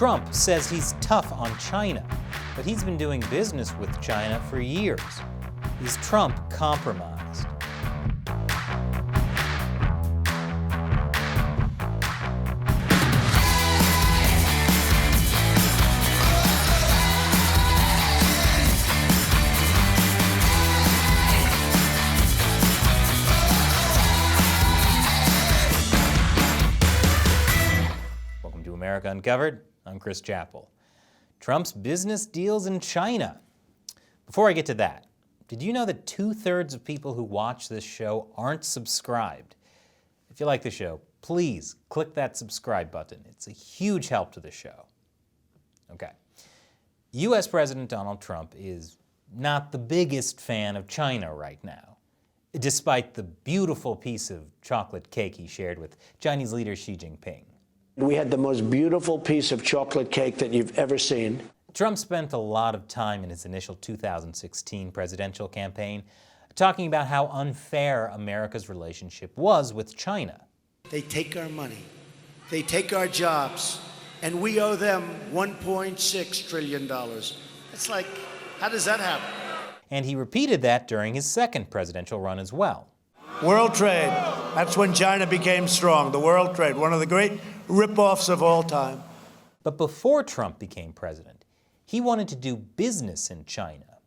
Trump says he's tough on China, but he's been doing business with China for years. Is Trump compromised? Welcome to America Uncovered. I'm Chris Chappell. Trump's business deals in China. Before I get to that, did you know that 2/3 of people who watch this show aren't subscribed? If you like the show, please click that subscribe button. It's a huge help to the show. Okay. U.S. President Donald Trump is not the biggest fan of China right now, despite the beautiful piece of chocolate cake he shared with Chinese leader Xi Jinping. We had the most beautiful piece of chocolate cake that you've ever seen. Trump spent a lot of time in his initial 2016 presidential campaign talking about how unfair America's relationship was with China. They take our money, they take our jobs, and we owe them $1.6 trillion. It's like, how does that happen? And he repeated that during his second presidential run as well. World trade, that's when China became strong. The world trade, one of the great rip-offs of all time. But before Trump became president, he wanted to do business in China,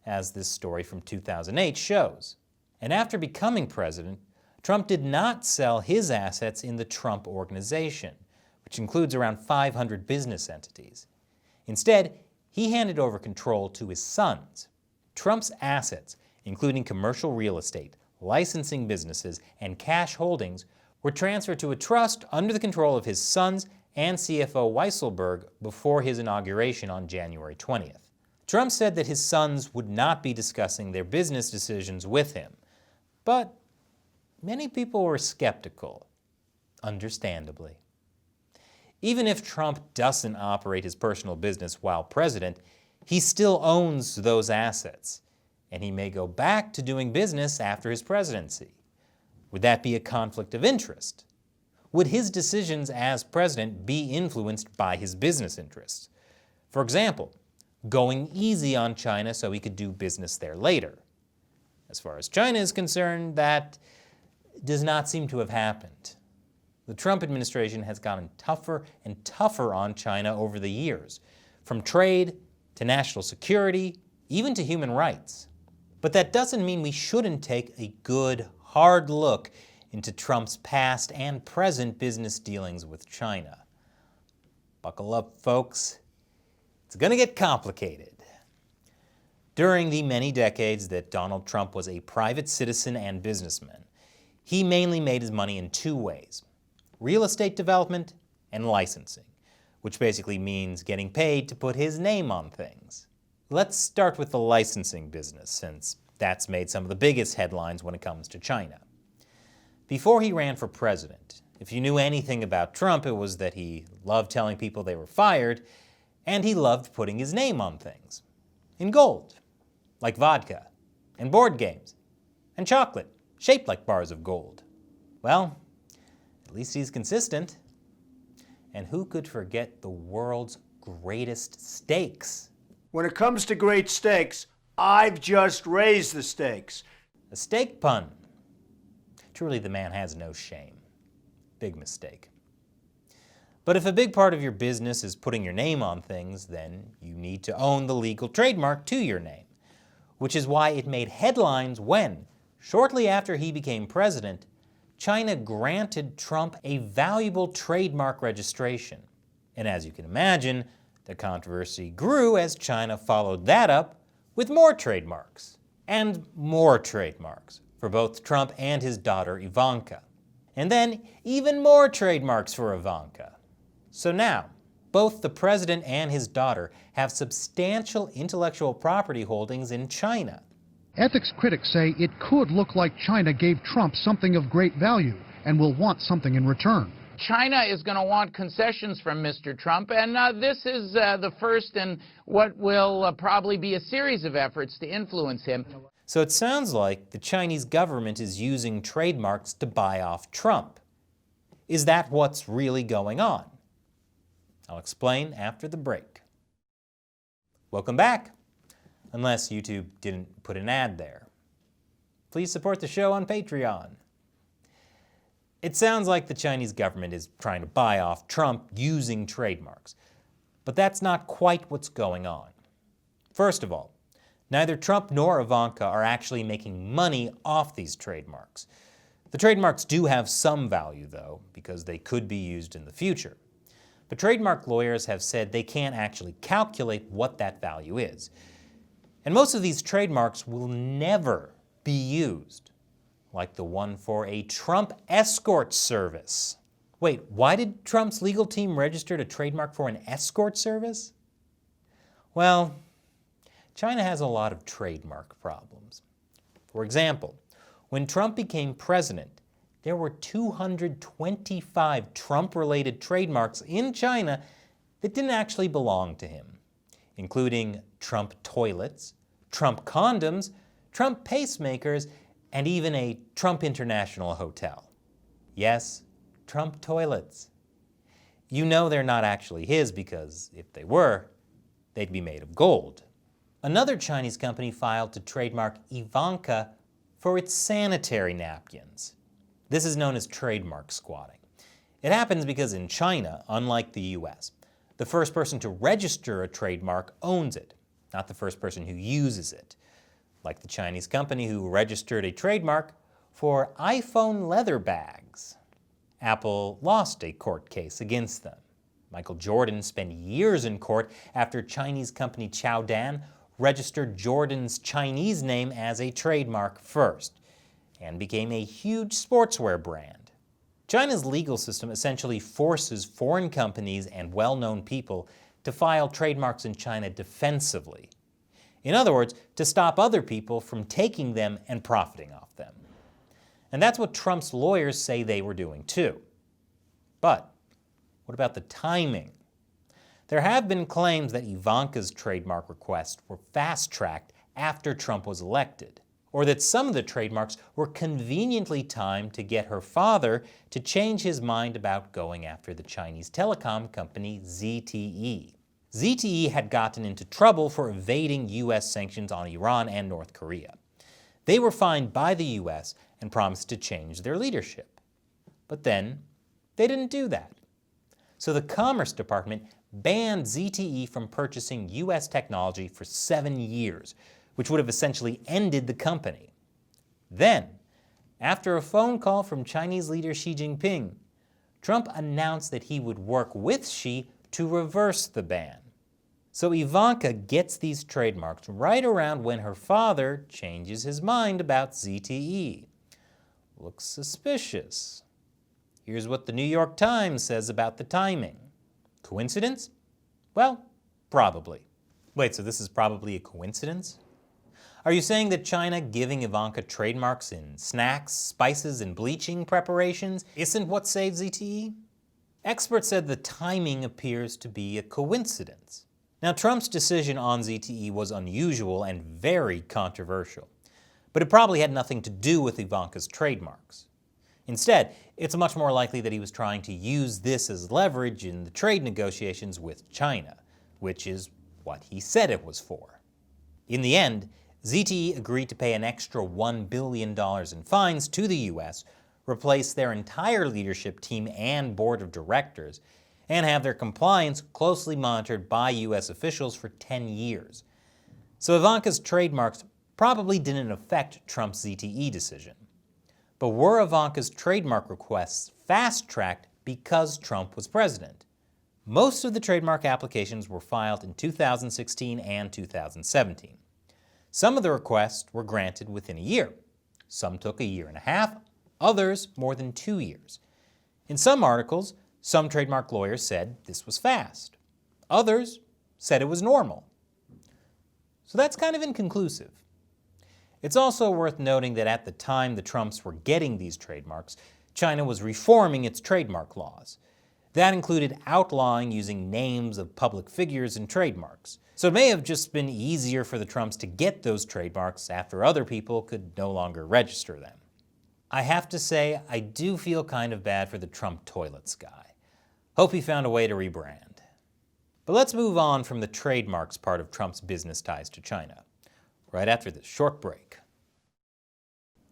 as this story from 2008 shows. And after becoming president, Trump did not sell his assets in the Trump Organization, which includes around 500 business entities. Instead, he handed over control to his sons. Trump's assets, including commercial real estate, licensing businesses, and cash holdings, were transferred to a trust under the control of his sons and CFO Weisselberg before his inauguration on January 20th. Trump said that his sons would not be discussing their business decisions with him, but many people were skeptical, understandably. Even if Trump doesn't operate his personal business while president, he still owns those assets, and he may go back to doing business after his presidency. Would that be a conflict of interest? Would his decisions as president be influenced by his business interests? For example, going easy on China so he could do business there later. As far as China is concerned, that does not seem to have happened. The Trump administration has gotten tougher and tougher on China over the years, from trade to national security, even to human rights. But that doesn't mean we shouldn't take a good, hard look into Trump's past and present business dealings with China. Buckle up, folks. It's going to get complicated. During the many decades that Donald Trump was a private citizen and businessman, he mainly made his money in two ways: real estate development and licensing, which basically means getting paid to put his name on things. Let's start with the licensing business, since that's made some of the biggest headlines when it comes to China. Before he ran for president, if you knew anything about Trump, it was that he loved telling people they were fired, and he loved putting his name on things. In gold, like vodka, and board games, and chocolate, shaped like bars of gold. Well, at least he's consistent. And who could forget the world's greatest steaks? When it comes to great steaks, I've just raised the stakes. A steak pun. Truly, the man has no shame. Big mistake. But if a big part of your business is putting your name on things, then you need to own the legal trademark to your name, which is why it made headlines when, shortly after he became president, China granted Trump a valuable trademark registration. And as you can imagine, the controversy grew as China followed that up with more trademarks, and more trademarks for both Trump and his daughter Ivanka. And then even more trademarks for Ivanka. So now, both the president and his daughter have substantial intellectual property holdings in China. Ethics critics say it could look like China gave Trump something of great value and will want something in return. China is going to want concessions from Mr. Trump, and this is the first in what will probably be a series of efforts to influence him. So it sounds like the Chinese government is using trademarks to buy off Trump. Is that what's really going on? I'll explain after the break. Welcome back, unless YouTube didn't put an ad there. Please support the show on Patreon. It sounds like the Chinese government is trying to buy off Trump using trademarks, but that's not quite what's going on. First of all, neither Trump nor Ivanka are actually making money off these trademarks. The trademarks do have some value, though, because they could be used in the future. But trademark lawyers have said they can't actually calculate what that value is. And most of these trademarks will never be used, like the one for a Trump escort service. Wait, why did Trump's legal team register a trademark for an escort service? Well, China has a lot of trademark problems. For example, when Trump became president, there were 225 Trump-related trademarks in China that didn't actually belong to him, including Trump toilets, Trump condoms, Trump pacemakers, and even a Trump International hotel. Yes, Trump toilets. You know they're not actually his because if they were, they'd be made of gold. Another Chinese company filed to trademark Ivanka for its sanitary napkins. This is known as trademark squatting. It happens because in China, unlike the US, the first person to register a trademark owns it, not the first person who uses it. Like the Chinese company who registered a trademark for iPhone leather bags. Apple lost a court case against them. Michael Jordan spent years in court after Chinese company Chowdan registered Jordan's Chinese name as a trademark first and became a huge sportswear brand. China's legal system essentially forces foreign companies and well-known people to file trademarks in China defensively. In other words, to stop other people from taking them and profiting off them. And that's what Trump's lawyers say they were doing too. But what about the timing? There have been claims that Ivanka's trademark requests were fast-tracked after Trump was elected, or that some of the trademarks were conveniently timed to get her father to change his mind about going after the Chinese telecom company ZTE. ZTE had gotten into trouble for evading U.S. sanctions on Iran and North Korea. They were fined by the U.S. and promised to change their leadership. But then, they didn't do that. So the Commerce Department banned ZTE from purchasing U.S. technology for 7 years, which would have essentially ended the company. Then, after a phone call from Chinese leader Xi Jinping, Trump announced that he would work with Xi to reverse the ban. So Ivanka gets these trademarks right around when her father changes his mind about ZTE. Looks suspicious. Here's what the New York Times says about the timing. Coincidence? Well, probably. Wait, so this is probably a coincidence? Are you saying that China giving Ivanka trademarks in snacks, spices, and bleaching preparations isn't what saved ZTE? Experts said the timing appears to be a coincidence. Now, Trump's decision on ZTE was unusual and very controversial, but it probably had nothing to do with Ivanka's trademarks. Instead, it's much more likely that he was trying to use this as leverage in the trade negotiations with China, which is what he said it was for. In the end, ZTE agreed to pay an extra $1 billion in fines to the U.S., replace their entire leadership team and board of directors, and have their compliance closely monitored by U.S. officials for 10 years. So Ivanka's trademarks probably didn't affect Trump's ZTE decision. But were Ivanka's trademark requests fast-tracked because Trump was president? Most of the trademark applications were filed in 2016 and 2017. Some of the requests were granted within a year. Some took a year and a half, others more than 2 years. In some articles, some trademark lawyers said this was fast. Others said it was normal. So that's kind of inconclusive. It's also worth noting that at the time the Trumps were getting these trademarks, China was reforming its trademark laws. That included outlawing using names of public figures in trademarks. So it may have just been easier for the Trumps to get those trademarks after other people could no longer register them. I have to say, I do feel kind of bad for the Trump toilets guy. Hope he found a way to rebrand. But let's move on from the trademarks part of Trump's business ties to China, right after this short break.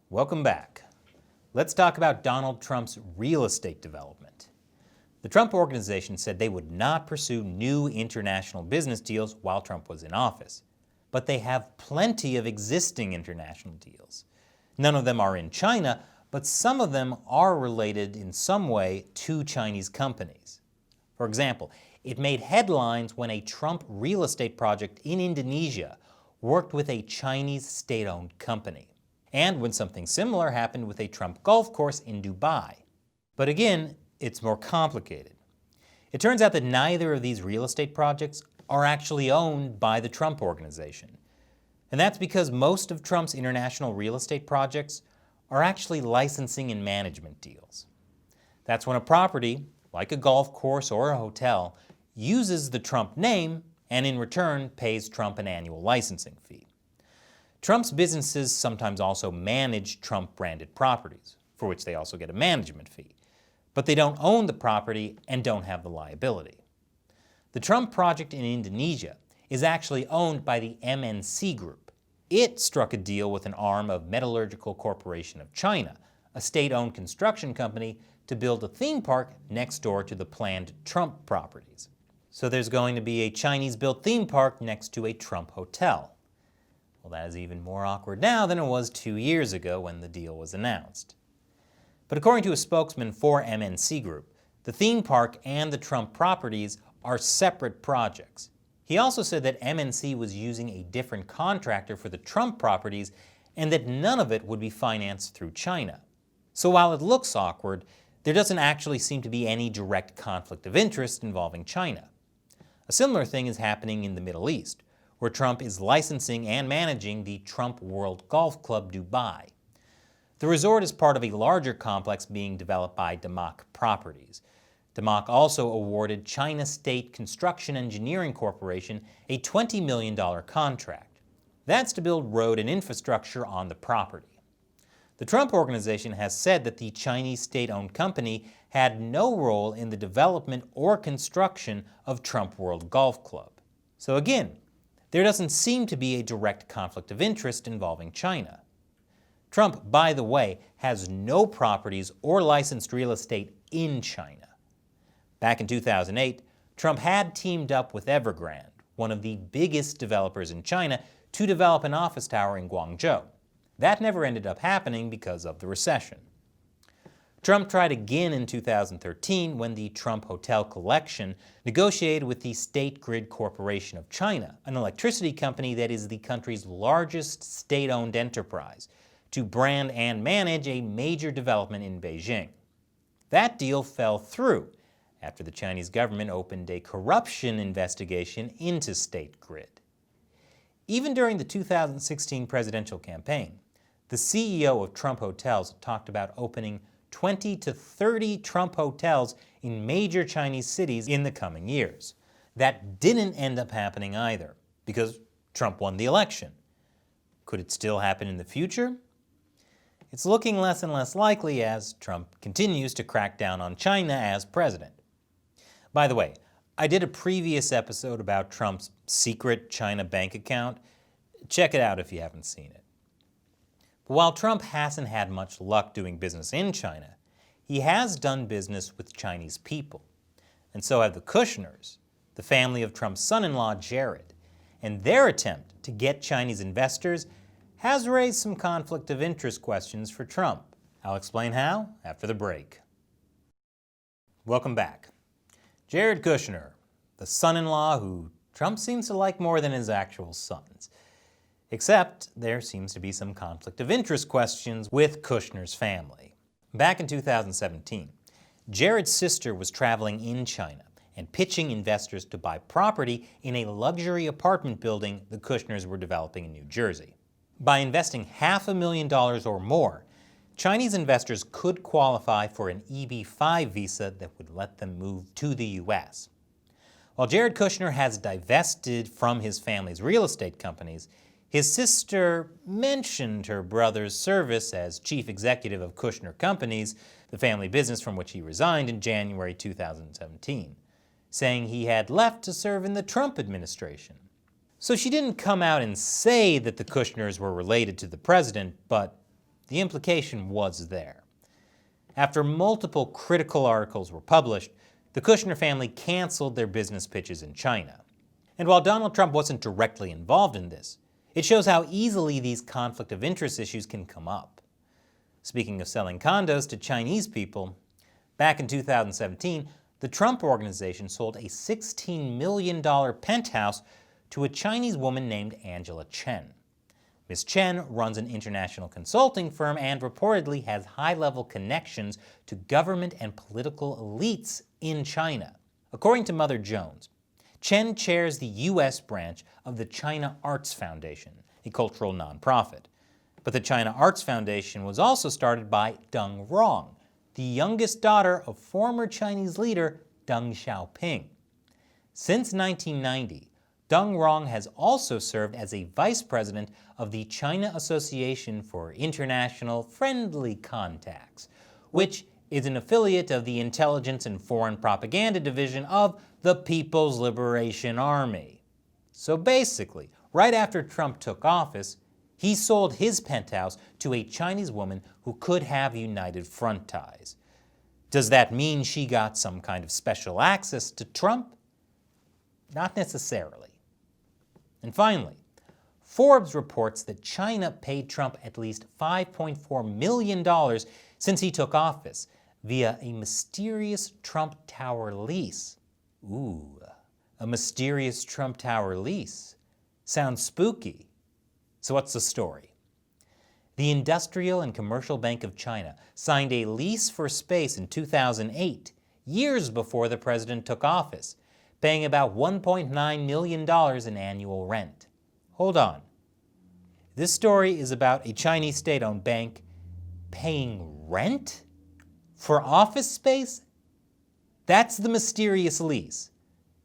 Welcome back. Let's talk about Donald Trump's real estate development. The Trump Organization said they would not pursue new international business deals while Trump was in office. But they have plenty of existing international deals. None of them are in China, but some of them are related in some way to Chinese companies. For example, it made headlines when a Trump real estate project in Indonesia worked with a Chinese state-owned company, and when something similar happened with a Trump golf course in Dubai. But again, it's more complicated. It turns out that neither of these real estate projects are actually owned by the Trump Organization. And that's because most of Trump's international real estate projects are actually licensing and management deals. That's when a property, like a golf course or a hotel, uses the Trump name and in return pays Trump an annual licensing fee. Trump's businesses sometimes also manage Trump-branded properties, for which they also get a management fee. But they don't own the property and don't have the liability. The Trump project in Indonesia is actually owned by the MNC Group. It struck a deal with an arm of Metallurgical Corporation of China, a state-owned construction company, to build a theme park next door to the planned Trump properties. So there's going to be a Chinese-built theme park next to a Trump hotel. Well, that is even more awkward now than it was 2 years ago when the deal was announced. But according to a spokesman for MNC Group, the theme park and the Trump properties are separate projects. He also said that MNC was using a different contractor for the Trump properties and that none of it would be financed through China. So while it looks awkward, there doesn't actually seem to be any direct conflict of interest involving China. A similar thing is happening in the Middle East, where Trump is licensing and managing the Trump World Golf Club Dubai. The resort is part of a larger complex being developed by Damac Properties. Damac also awarded China State Construction Engineering Corporation a $20 million contract. That's to build road and infrastructure on the property. The Trump Organization has said that the Chinese state-owned company had no role in the development or construction of Trump World Golf Club. So again, there doesn't seem to be a direct conflict of interest involving China. Trump, by the way, has no properties or licensed real estate in China. Back in 2008, Trump had teamed up with Evergrande, one of the biggest developers in China, to develop an office tower in Guangzhou. That never ended up happening because of the recession. Trump tried again in 2013 when the Trump Hotel Collection negotiated with the State Grid Corporation of China, an electricity company that is the country's largest state-owned enterprise, to brand and manage a major development in Beijing. That deal fell through after the Chinese government opened a corruption investigation into State Grid. Even during the 2016 presidential campaign, the CEO of Trump Hotels talked about opening 20 to 30 Trump hotels in major Chinese cities in the coming years. That didn't end up happening either, because Trump won the election. Could it still happen in the future? It's looking less and less likely as Trump continues to crack down on China as president. By the way, I did a previous episode about Trump's secret China bank account. Check it out if you haven't seen it. But while Trump hasn't had much luck doing business in China, he has done business with Chinese people. And so have the Kushners, the family of Trump's son-in-law, Jared. And their attempt to get Chinese investors has raised some conflict of interest questions for Trump. I'll explain how after the break. Welcome back. Jared Kushner, the son-in-law who Trump seems to like more than his actual sons. Except there seems to be some conflict of interest questions with Kushner's family. Back in 2017, Jared's sister was traveling in China and pitching investors to buy property in a luxury apartment building the Kushners were developing in New Jersey. By investing $500,000 or more, Chinese investors could qualify for an EB-5 visa that would let them move to the U.S. While Jared Kushner has divested from his family's real estate companies, his sister mentioned her brother's service as chief executive of Kushner Companies, the family business from which he resigned in January 2017. saying he had left to serve in the Trump administration. So she didn't come out and say that the Kushners were related to the president, but the implication was there. After multiple critical articles were published, the Kushner family canceled their business pitches in China. And while Donald Trump wasn't directly involved in this, it shows how easily these conflict of interest issues can come up. Speaking of selling condos to Chinese people, back in 2017, the Trump Organization sold a $16 million penthouse to a Chinese woman named Angela Chen. Ms. Chen runs an international consulting firm and reportedly has high-level connections to government and political elites in China. According to Mother Jones, Chen chairs the U.S. branch of the China Arts Foundation, a cultural nonprofit. But the China Arts Foundation was also started by Deng Rong, the youngest daughter of former Chinese leader Deng Xiaoping. Since 1990, Deng Rong has also served as a vice president of the China Association for International Friendly Contacts, which is an affiliate of the Intelligence and Foreign Propaganda Division of the People's Liberation Army. So basically, right after Trump took office, he sold his penthouse to a Chinese woman who could have United Front ties. Does that mean she got some kind of special access to Trump? Not necessarily. And finally, Forbes reports that China paid Trump at least $5.4 million since he took office via a mysterious Trump Tower lease. Ooh, a mysterious Trump Tower lease. Sounds spooky. So what's the story? The Industrial and Commercial Bank of China signed a lease for space in 2008, years before the president took office, paying about $1.9 million in annual rent. Hold on. This story is about a Chinese state-owned bank paying rent for office space? That's the mysterious lease.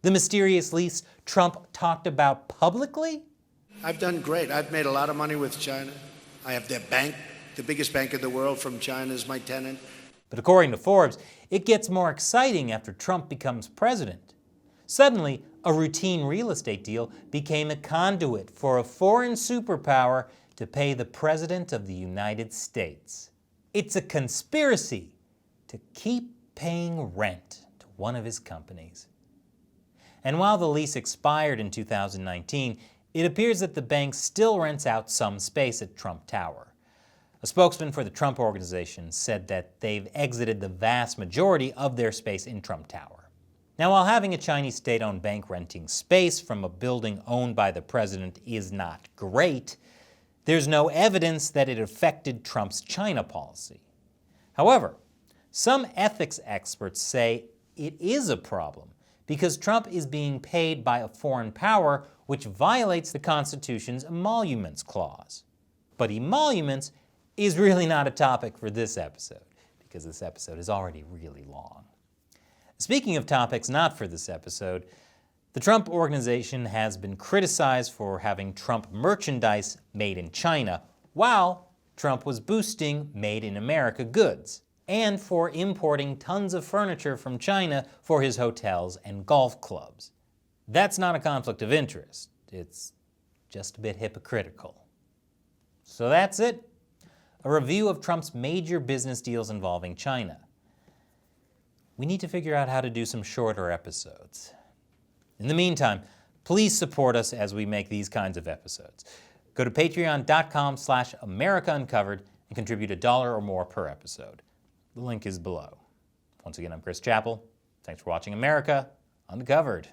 The mysterious lease Trump talked about publicly? I've done great. I've made a lot of money with China. I have their bank, the biggest bank in the world from China is my tenant. But according to Forbes, it gets more exciting after Trump becomes president. Suddenly, a routine real estate deal became a conduit for a foreign superpower to pay the President of the United States. It's a conspiracy to keep paying rent to one of his companies. And while the lease expired in 2019, it appears that the bank still rents out some space at Trump Tower. A spokesman for the Trump Organization said that they've exited the vast majority of their space in Trump Tower. Now, while having a Chinese state-owned bank renting space from a building owned by the president is not great, there's no evidence that it affected Trump's China policy. However, some ethics experts say it is a problem because Trump is being paid by a foreign power which violates the Constitution's emoluments clause. But emoluments is really not a topic for this episode because this episode is already really long. Speaking of topics not for this episode, the Trump Organization has been criticized for having Trump merchandise made in China while Trump was boosting Made in America goods, and for importing tons of furniture from China for his hotels and golf clubs. That's not a conflict of interest. It's just a bit hypocritical. So that's it. A review of Trump's major business deals involving China. We need to figure out how to do some shorter episodes. In the meantime, please support us as we make these kinds of episodes. Go to patreon.com/AmericaUncovered and contribute $1 or more per episode. The link is below. Once again, I'm Chris Chappell. Thanks for watching America Uncovered.